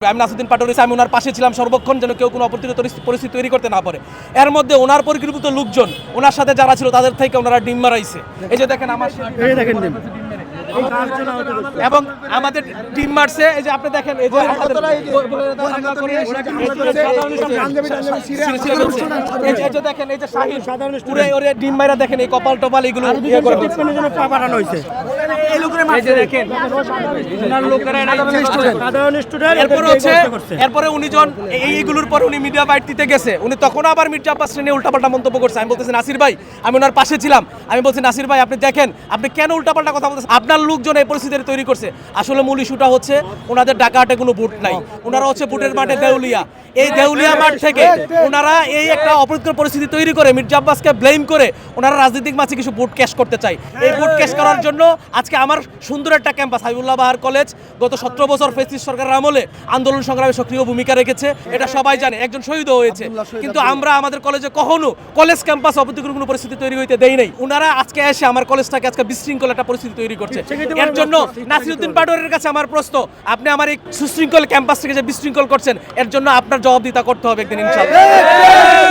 আমি নাসিরউদ্দিন পাটোয়ারি, আমি ওনার পাশে ছিলাম সর্বক্ষণ, যেন কেউ কোনো অপ্রতিরোধ পরিস্থিতি তৈরি করতে না পারে। এর মধ্যে ওনার পরিকল্পিত লোকজন, ওনার সাথে যারা ছিল তাদের থেকে ওনারা ডিম মারাইছে। এই যে দেখেন আমার এবং আমাদের টিম মারছে। এই যে আপনি দেখেন, এই যে দেখেন, এই যে শাহিন পুরো ওরে ডিম মাইরা দেখেন, এই কপাল টপাল এগুলো পাঠানো হয়েছে। এরপরে উনি যখন এইগুলোর পর উনি মিডিয়া বাইট দিতে গেছে, উনি তখন আবার মির্জা আব্বাস নিয়ে উল্টাপাল্টা মন্তব্য করছে। আমি বলতেছি নাসির ভাই, আমি ওনার পাশে ছিলাম, আমি বলছি নাসির ভাই আপনি দেখেন আপনি কেন উল্টাপাল্টা কথা বলতেছেন, আপনার লোকজন এই পরিস্থিতি তৈরি করছে। আসলে মূল ইস্যুটা হচ্ছে ওনাদের ডাকাহাটে কোনো ভোট নাই, ওনারা হচ্ছে ভোটের মাঠে দেউলিয়া। এই দেউলিয়া মাঠ থেকে ওনারা এই একটা অপ্রীতিকর পরিস্থিতি তৈরি করে মির্জা আব্বাসকে ব্লেম করে ওনারা রাজনৈতিক মাঝে কিছু ভোট ক্যাশ করতে চায়। এই ভোট ক্যাশ করার জন্য আজকে আমার সুন্দর একটা ক্যাম্পাস হাবিবুল্লাহ বাহার কলেজ গত 17 বছর ফ্যাসিস্ট সরকারের আমলে আন্দোলন সংগ্রামে সক্রিয় ভূমিকা রেখেছে, এটা সবাই জানে, একজন শহীদও হয়েছে। কিন্তু আমরা আমাদের কলেজে কখনো কলেজ ক্যাম্পাস অপ্রীতিকর কোনো পরিস্থিতি তৈরি হইতে দেই নাই। ওনারা আজকে এসে আমার কলেজটাকে আজকে বিশৃঙ্খল একটা পরিস্থিতি তৈরি করছে। এর জন্য নাসিরউদ্দিন পাটোয়ারির কাছে আমার প্রশ্ন, আপনি আমার এই সুশৃঙ্খল ক্যাম্পাসটাকে যে বিশৃঙ্খল করছেন, এর জন্য আপনার জবাবদিহিতা করতে হবে একদিন ইনশাআল্লাহ।